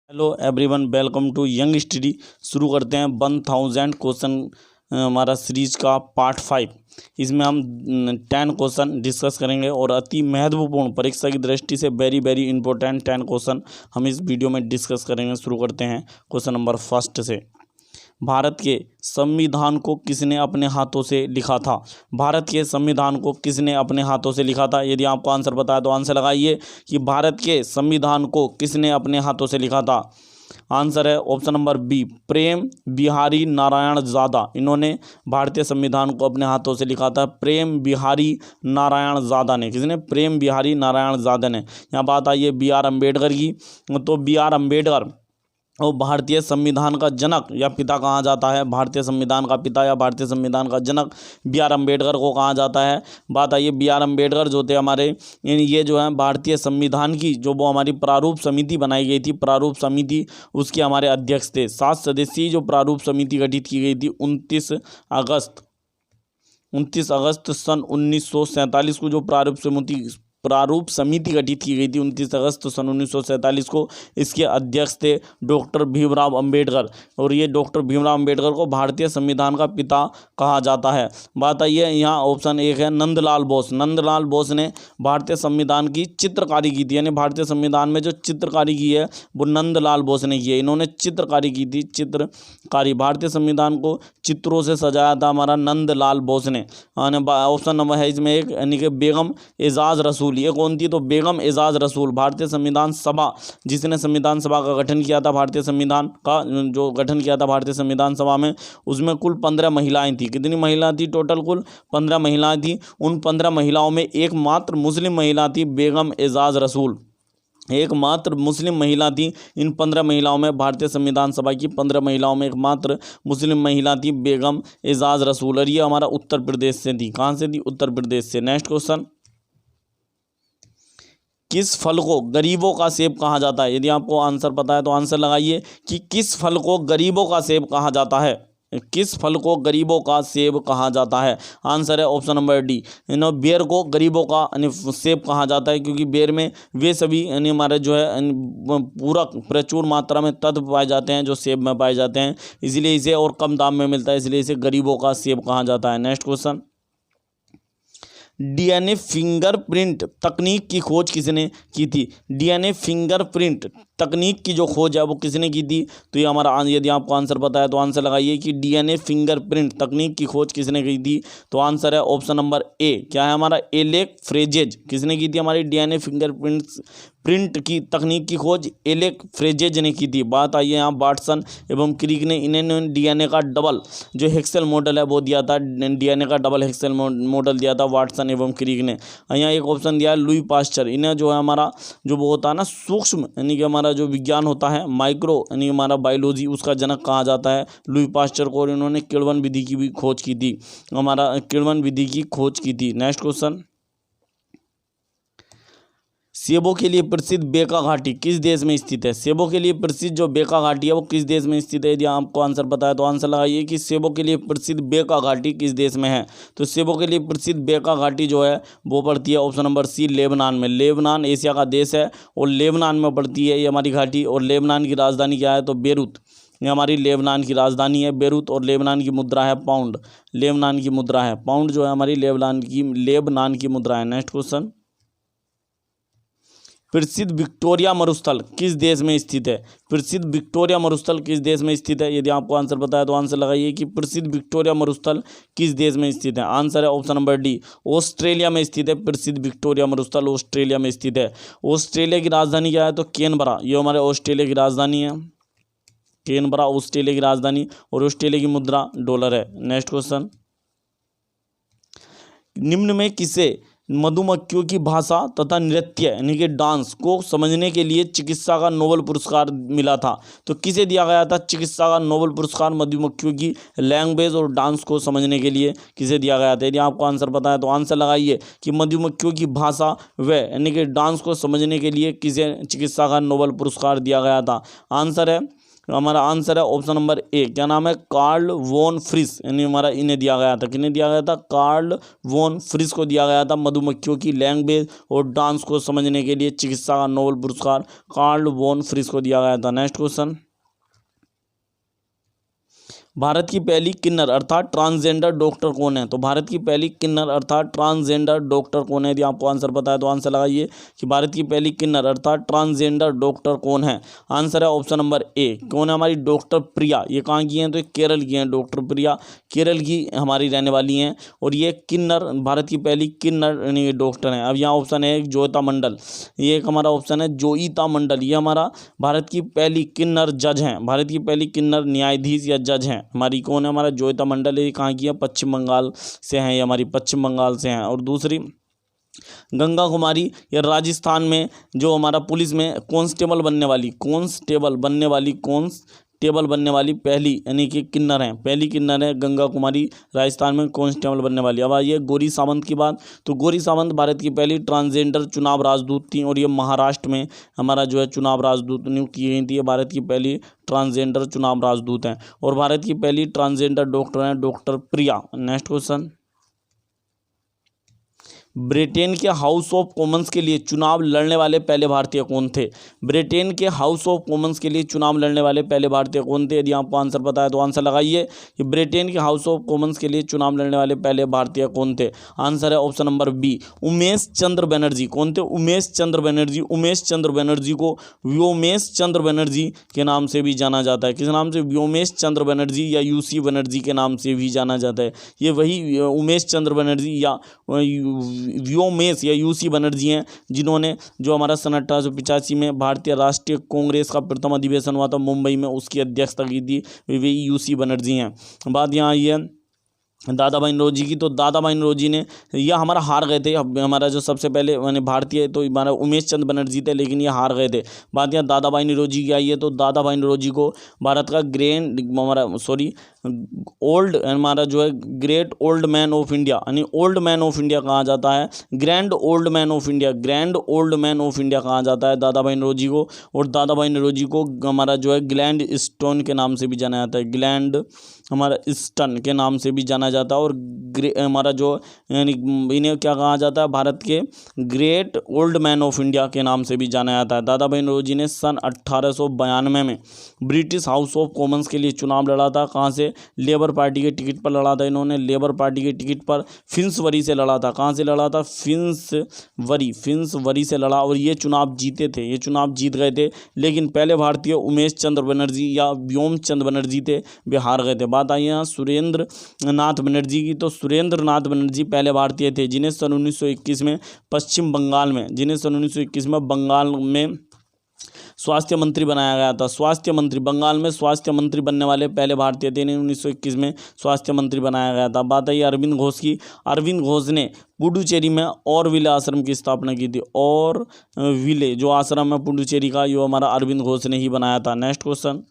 Hello everyone, welcome to young study. शुरू करते हैं 1000 क्वेश्चन हमारा सीरीज का पार्ट 5। इसमें हम 10 क्वेश्चन डिस्कस करेंगे और अति महत्वपूर्ण परीक्षा की दृष्टि से वेरी वेरी इंपॉर्टेंट 10 क्वेश्चन हम इस वीडियो में डिस्कस करेंगे। शुरू करते हैं क्वेश्चन नंबर फर्स्ट से। भारत के संविधान को किसने अपने हाथों से लिखा था? भारत के संविधान को किसने अपने हाथों से लिखा था? यदि आपको आंसर पता है तो आंसर लगाइए कि भारत के संविधान को किसने अपने हाथों से लिखा था। आंसर है ऑप्शन नंबर बी, प्रेम बिहारी नारायण ज़ादा। इन्होंने भारतीय संविधान को अपने हाथों से लिखा था, प्रेम बिहारी नारायण ज़ादा ने। किसने? प्रेम बिहारी नारायण ज़ादा ने। यहाँ बात आई है बी आर अम्बेडकर की, तो बी आर अम्बेडकर और भारतीय संविधान का जनक या पिता कहा जाता है। भारतीय संविधान का पिता या भारतीय संविधान का जनक बी आर अम्बेडकर को कहा जाता है। बात आई है बी आर अम्बेडकर जो थे हमारे, ये जो है भारतीय संविधान की जो वो हमारी प्रारूप समिति बनाई गई थी, प्रारूप समिति, उसके हमारे अध्यक्ष थे। 7 सदस्यीय जो प्रारूप समिति गठित की गई थी 29 अगस्त सन 1947 को जो प्रारूप समिति गठित की गई थी 29 अगस्त सन 1947 को, इसके अध्यक्ष थे डॉक्टर भीमराव अंबेडकर। और ये डॉक्टर भीमराव अंबेडकर को भारतीय संविधान का पिता कहा जाता है। बात आई है यहाँ ऑप्शन 1 है नंदलाल बोस। नंदलाल बोस ने भारतीय संविधान की चित्रकारी की थी, यानी भारतीय संविधान में जो चित्रकारी की है वो नंदलाल बोस ने की है। इन्होंने चित्रकारी की थी, चित्रकारी। भारतीय संविधान को चित्रों से सजाया था हमारा नंदलाल बोस ने। ऑप्शन नंबर है इसमें एक, यानी कि बेगम एजाज रसूल। ये कौन थी? तो बेगम एजाज रसूल। भारतीय संविधान सभा, जिसने संविधान सभा का गठन किया था, भारतीय संविधान का जो गठन किया था भारतीय संविधान सभा में, उसमें कुल 15 महिलाएं थी। कितनी महिला थी? टोटल कुल 15 महिलाएं थी। उन 15 महिलाओं में एकमात्र मुस्लिम महिला थी बेगम एजाज रसूल। एकमात्र मुस्लिम महिला थी इन 15 महिलाओं में। भारतीय संविधान सभा की 15 महिलाओं में एकमात्र मुस्लिम महिला थी बेगम एजाज रसूल। और ये हमारा उत्तर प्रदेश से थी। कहाँ से थी? उत्तर प्रदेश से। नेक्स्ट क्वेश्चन, किस फल को गरीबों का सेब कहा जाता है? यदि आपको आंसर पता है तो आंसर लगाइए कि किस फल को गरीबों का सेब कहा जाता है। किस फल को गरीबों का सेब कहा जाता है? आंसर है ऑप्शन नंबर डी, बेर को गरीबों का सेब कहा जाता है, क्योंकि बेर में वे सभी यानी हमारे जो है पूरक प्रचुर मात्रा में तत्व पाए जाते हैं जो सेब में पाए जाते हैं, इसलिए इसे और कम दाम में मिलता है, इसलिए इसे गरीबों का सेब कहा जाता है। नेक्स्ट क्वेश्चन, डीएनए फिंगरप्रिंट तकनीक की खोज किसने की थी? डीएनए फिंगरप्रिंट तकनीक की जो खोज है वो किसने की थी? तो ये हमारा, यदि आपको आंसर पता है तो आंसर लगाइए कि डीएनए फिंगरप्रिंट तकनीक की खोज किसने की थी? तो आंसर है ऑप्शन नंबर ए, क्या है हमारा? एलेक फ्रेजेज। किसने की थी हमारी डीएनए फिंगरप्रिंट की तकनीक की खोज? एलेक फ्रेजेज ने की थी। बात आई है यहाँ वाटसन एवं क्रिक ने। इन्होंने डीएनए का डबल जो हेक्सेल मॉडल है वो दिया था, डीएनए का डबल हेक्सेल मॉडल दिया था वाटसन एवं क्रिक ने। यहाँ एक ऑप्शन दिया है लुई पास्चर। इन्हें जो है हमारा जो वो होता है ना सूक्ष्म, यानी कि हमारा जो विज्ञान होता है माइक्रो, यानी हमारा बायोलॉजी, उसका जनक कहा जाता है लुई पास्चर को। और इन्होंने किण्वन विधि की भी खोज की थी, हमारा किण्वन विधि की खोज की थी। नेक्स्ट क्वेश्चन, सेबों के लिए प्रसिद्ध बेका घाटी किस देश में स्थित है? सेबों के लिए प्रसिद्ध जो बेका घाटी है वो किस देश में स्थित है? यदि आपको आंसर पता है तो आंसर लगाइए कि सेबों के लिए प्रसिद्ध बेका घाटी किस देश में है? तो सेबों के लिए प्रसिद्ध बेका घाटी जो है वो पड़ती है ऑप्शन नंबर सी, लेबनान में। लेबनान एशिया का देश है और लेबनान में पड़ती है ये हमारी घाटी। और लेबनान की राजधानी क्या है? तो बेरूत। ये हमारी लेबनान की राजधानी है बेरूत। और लेबनान की मुद्रा है पाउंड। लेबनान की मुद्रा है पाउंड, जो है हमारी लेबनान की मुद्रा है। नेक्स्ट क्वेश्चन, प्रसिद्ध विक्टोरिया मरुस्थल किस देश में स्थित है? प्रसिद्ध विक्टोरिया मरुस्थल किस देश में स्थित है? यदि आपको आंसर पता है तो आंसर लगाइए कि प्रसिद्ध विक्टोरिया मरुस्थल किस देश में स्थित है? आंसर है ऑप्शन नंबर डी, ऑस्ट्रेलिया में स्थित है। प्रसिद्ध विक्टोरिया मरुस्थल ऑस्ट्रेलिया में स्थित है। ऑस्ट्रेलिया की राजधानी क्या है? तो कैनबरा। ये हमारे ऑस्ट्रेलिया की राजधानी है, कैनबरा ऑस्ट्रेलिया की राजधानी। और ऑस्ट्रेलिया की मुद्रा डॉलर है। नेक्स्ट क्वेश्चन, निम्न में किसे मधुमक्खियों की भाषा तथा नृत्य यानी कि डांस को समझने के लिए चिकित्सा का नोबेल पुरस्कार मिला था? तो किसे दिया गया था चिकित्सा का नोबेल पुरस्कार? मधुमक्खियों की लैंग्वेज और डांस को समझने के लिए किसे दिया गया था? यदि आपको आंसर पता है तो आंसर लगाइए कि मधुमक्खियों की भाषा व यानी कि डांस को समझने के लिए किसे चिकित्सा का नोबेल पुरस्कार दिया गया था? आंसर है हमारा आंसर है ऑप्शन नंबर ए, क्या नाम है, कार्ल वॉन फ्रिस, यानी हमारा इन्हें दिया गया था, किन्हें दिया गया था, कार्ल वॉन फ्रिस को दिया गया था मधुमक्खियों की लैंग्वेज और डांस को समझने के लिए चिकित्सा का नोबेल पुरस्कार कार्ल वॉन फ्रिस को दिया गया था। नेक्स्ट क्वेश्चन, भारत की पहली किन्नर अर्थात ट्रांसजेंडर डॉक्टर कौन है? तो भारत की पहली किन्नर अर्थात ट्रांसजेंडर डॉक्टर कौन है? यदि आपको आंसर पता है तो आंसर लगाइए कि भारत की पहली किन्नर अर्थात ट्रांसजेंडर डॉक्टर कौन है? आंसर है ऑप्शन नंबर ए, कौन है, हमारी डॉक्टर प्रिया। ये कहाँ की हैं? तो केरल की हैं, डॉक्टर प्रिया केरल की हमारी रहने वाली हैं और ये किन्नर, भारत की पहली किन्नर यानी डॉक्टर हैं। अब यहाँ ऑप्शन है जोयिता मंडल, ये एक हमारा ऑप्शन है जोयिता मंडल, ये हमारा भारत की पहली किन्नर जज हैं, भारत की पहली किन्नर न्यायाधीश या जज हैं हमारी, कौन है, हमारा जोयिता मंडल। ये कहाँ की है? पश्चिम बंगाल से हैं, ये हमारी पश्चिम बंगाल से हैं। और दूसरी गंगा कुमारी, ये राजस्थान में जो हमारा पुलिस में कांस्टेबल बनने वाली पहली यानी कि किन्नर हैं, पहली किन्नर है गंगा कुमारी, राजस्थान में कांस्टेबल बनने वाली। अब आइए गौरी सावंत की बात, तो गौरी सावंत भारत की पहली ट्रांसजेंडर चुनाव राजदूत थी और ये महाराष्ट्र में हमारा जो है चुनाव राजदूत नियुक्त की गई थी। ये भारत की पहली ट्रांसजेंडर चुनाव राजदूत हैं और भारत की पहली ट्रांसजेंडर डॉक्टर हैं डॉक्टर प्रिया। नेक्स्ट क्वेश्चन, ब्रिटेन के हाउस ऑफ कॉमन्स के लिए चुनाव लड़ने वाले पहले भारतीय कौन थे? ब्रिटेन के हाउस ऑफ कॉमन्स के लिए चुनाव लड़ने वाले पहले भारतीय कौन थे? यदि आपको आंसर पता है तो आंसर लगाइए कि ब्रिटेन के हाउस ऑफ कॉमन्स के लिए चुनाव लड़ने वाले पहले भारतीय कौन थे? आंसर है option number B, Umesh Chandra Banerjee. कौन थे? उमेश चंद्र बनर्जी। उमेश चंद्र बनर्जी को व्योमेश चंद्र बनर्जी के नाम से भी जाना जाता है। किस नाम से? व्योमेश चंद्र बनर्जी या यूसी बनर्जी के नाम से भी जाना जाता है। ये वही उमेश चंद्र बनर्जी या व्योमेश या यूसी बनर्जी हैं जिन्होंने जो हमारा सन 1885 में भारतीय राष्ट्रीय कांग्रेस का प्रथम अधिवेशन हुआ था मुंबई में, उसकी अध्यक्षता की थी, वे यूसी बनर्जी हैं। बात यहाँ आई है दादा भाई नौरोजी की, तो दादा भाई नौरोजी ने, यह हमारा हार गए थे, हमारा जो सबसे पहले मैंने भारतीय तो हमारा उमेश चंद्र बनर्जी थे लेकिन ये हार गए थे। बात यहाँ दादा भाई नौरोजी की आई है, तो दादा भाई नौरोजी को भारत का ओल्ड हमारा जो है great old man of India यानी ओल्ड मैन ऑफ इंडिया कहा जाता है, grand old man of India कहा जाता है दादा भाई नौरोजी को। और दादा भाई नौरोजी को हमारा जो है ग्लैंड स्टोन के नाम से भी जाना जाता है, ग्लैंड हमारा स्टन के नाम से भी जाना जाता है। और हमारा जो यानी इन्हें क्या कहा जाता है? भारत के great old man of India के नाम से भी जाना जाता है। दादा भाई नौरोजी ने सन 1892 में ब्रिटिश हाउस ऑफ कॉमन्स के लिए चुनाव लड़ा था। कहाँ से? लेबर पार्टी के टिकट पर लड़ा था इन्होंने, लेबर पार्टी के टिकट पर फिन्सवरी से लड़ा था। कहाँ से लड़ा था? फिन्सवरी से लड़ा और ये चुनाव जीते थे, ये चुनाव जीत गए थे। लेकिन पहले भारतीय उमेश चंद्र बनर्जी या व्योम चंद्र बनर्जी थे, वे हार गए थे। बात आई यहाँ सुरेंद्र नाथ बनर्जी की, तो सुरेंद्र नाथ बनर्जी पहले भारतीय थे जिन्हें सन 1921 में पश्चिम बंगाल में, जिन्हें सन 1921 में बंगाल में स्वास्थ्य मंत्री बनाया गया था। स्वास्थ्य मंत्री, बंगाल में स्वास्थ्य मंत्री बनने वाले पहले भारतीय थे, 1921 में स्वास्थ्य मंत्री बनाया गया था। बात आई अरविंद घोष की, अरविंद घोष ने पुडुचेरी में ऑरविले आश्रम की स्थापना की थी। ऑरविले जो आश्रम है पुडुचेरी का, ये हमारा अरविंद घोष ने ही बनाया था। नेक्स्ट क्वेश्चन,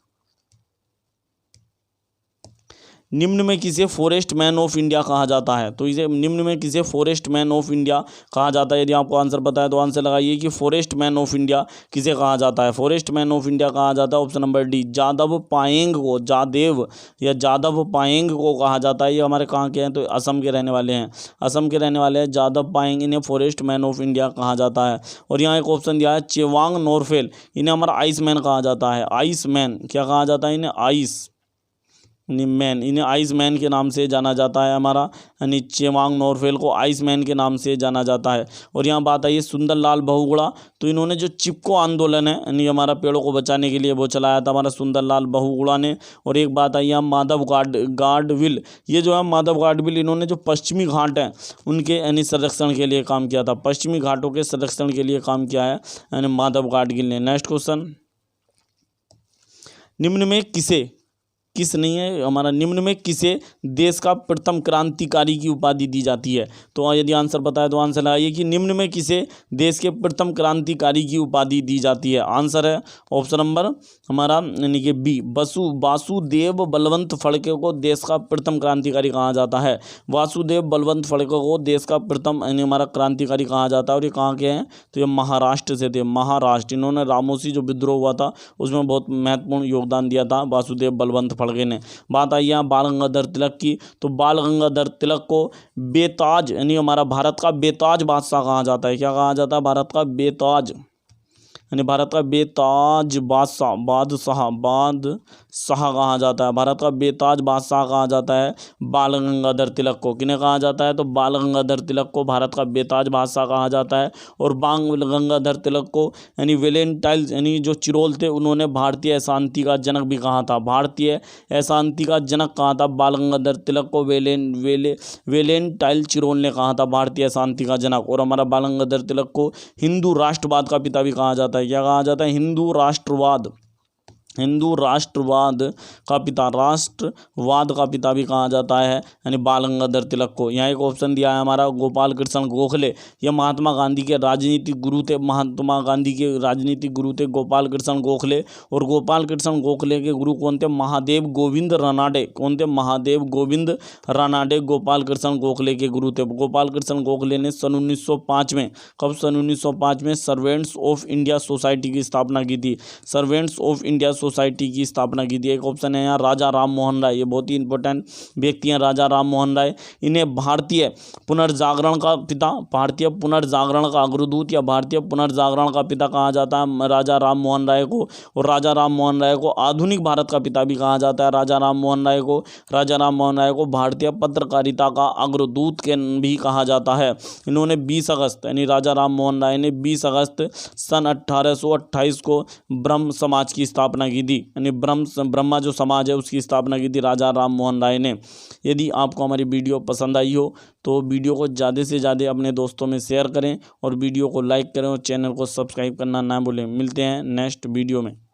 निम्न में किसे फॉरेस्ट मैन ऑफ इंडिया कहा जाता है? तो इसे निम्न में किसे फॉरेस्ट मैन ऑफ इंडिया कहा जाता है? यदि आपको आंसर पता है तो आंसर लगाइए कि फॉरेस्ट मैन ऑफ इंडिया किसे कहा जाता है? फॉरेस्ट मैन ऑफ इंडिया कहा जाता है option number D, Jadav Payeng को, जादव पायेंग को कहा जाता है। ये हमारे कहाँ के हैं? तो असम के रहने वाले हैं, असम के रहने वाले हैं जादव पायेंग, इन्हें फॉरेस्ट मैन ऑफ इंडिया कहा जाता है। और यहाँ एक ऑप्शन दिया है चेवांग नोरफेल, इन्हें हमारा आइस मैन कहा जाता है। आइस मैन क्या कहा जाता है? इन्हें आइस मैन, इन्हें आइस मैन के नाम से जाना जाता है हमारा, यानी चेवांग नोरफेल को आइस मैन के नाम से जाना जाता है। और यहाँ बात आई है सुंदरलाल बहुगुणा, तो इन्होंने जो चिपको आंदोलन है यानी हमारा पेड़ों को बचाने के लिए वो चलाया था हमारा सुंदरलाल बहुगुणा ने। और एक बात आई है माधव गाडविल, ये जो है माधव गाडविल, इन्होंने जो पश्चिमी घाट हैं उनके यानी संरक्षण के लिए काम किया था, पश्चिमी घाटों के संरक्षण के लिए काम किया है यानी माधव गाडगिल ने। नेक्स्ट क्वेश्चन, निम्न में किस नहीं है हमारा, निम्न में किसे देश का प्रथम क्रांतिकारी की उपाधि दी जाती है। तो यदि आंसर बताए तो आंसर लगाइए कि निम्न में किसे देश के प्रथम क्रांतिकारी की उपाधि दी जाती है। आंसर है ऑप्शन नंबर हमारा यानी कि बी, वासुदेव बलवंत फड़के को देश का प्रथम क्रांतिकारी कहा जाता है। वासुदेव बलवंत फड़के को देश का प्रथम यानी हमारा क्रांतिकारी कहा जाता है। और ये कहाँ के हैं, तो ये महाराष्ट्र से थे, महाराष्ट्र। इन्होंने रामोसी जो विद्रोह हुआ था उसमें बहुत महत्वपूर्ण योगदान दिया था वासुदेव बलवंत फड़के ने। बात आई यहाँ बाल गंगाधर तिलक की, तो बाल गंगाधर तिलक को बेताज यानी हमारा भारत का बेताज बादशाह कहा जाता है। क्या कहा जाता है, भारत का बेताज यानी भारत का बेताज बादशाह कहा जाता है। भारत का बेताज बादशाह कहा जाता है बाल गंगाधर तिलक को। किन्हें कहा जाता है, तो बाल गंगाधर तिलक को भारत का बेताज बादशाह कहा जाता है। और बाल गंगाधर तिलक को यानी वेलेंटाइन यानी जो चिरोल थे उन्होंने भारतीय अशांति का जनक भी कहा था। भारतीय अशांति का जनक कहा था बाल गंगाधर तिलक को, वेलेंटाइन चिरोल ने कहा था भारतीय अशांति का जनक। और हमारा बाल गंगाधर तिलक को हिंदू राष्ट्रवाद का पिता भी कहा जाता है। क्या कहा जाता है, हिंदू राष्ट्रवाद का पिता, राष्ट्रवाद का पिता भी कहा जाता है यानी बाल गंगाधर तिलक को। यहाँ एक ऑप्शन दिया है हमारा गोपाल कृष्ण गोखले, यह महात्मा गांधी के राजनीतिक गुरु थे। महात्मा गांधी के राजनीतिक गुरु थे गोपाल कृष्ण गोखले। और गोपाल कृष्ण गोखले के गुरु कौन थे, महादेव गोविंद रानाडे। कौन थे, महादेव गोविंद रानाडे गोपाल कृष्ण गोखले के गुरु थे। गोपाल कृष्ण गोखले ने सन 1905 में, कब, सन 1905 में सर्वेंट्स ऑफ इंडिया सोसाइटी की स्थापना की थी। सर्वेंट्स ऑफ इंडिया सोसाइटी की स्थापना की थी। एक ऑप्शन है यहाँ राजा राम मोहन राय, ये बहुत ही इंपॉर्टेंट व्यक्ति हैं राजा राम मोहन राय। इन्हें भारतीय पुनर्जागरण का पिता, भारतीय पुनर्जागरण का अग्रदूत या भारतीय पुनर्जागरण का पिता कहा जाता है राजा राम मोहन राय को। और राजा राम मोहन राय को आधुनिक भारत का पिता भी कहा जाता है। राजा राम मोहन राय को भारतीय पत्रकारिता का अग्रदूत के भी कहा जाता है। इन्होंने 20 अगस्त यानी राजा राम मोहन राय ने 20 अगस्त सन 1828 को ब्रह्म समाज की स्थापना की थी, यानी ब्रह्मा जो समाज है उसकी स्थापना की थी राजा राम मोहन राय ने। यदि आपको हमारी वीडियो पसंद आई हो तो वीडियो को ज़्यादा से ज़्यादा अपने दोस्तों में शेयर करें और वीडियो को लाइक करें और चैनल को सब्सक्राइब करना ना भूलें। मिलते हैं नेक्स्ट वीडियो में।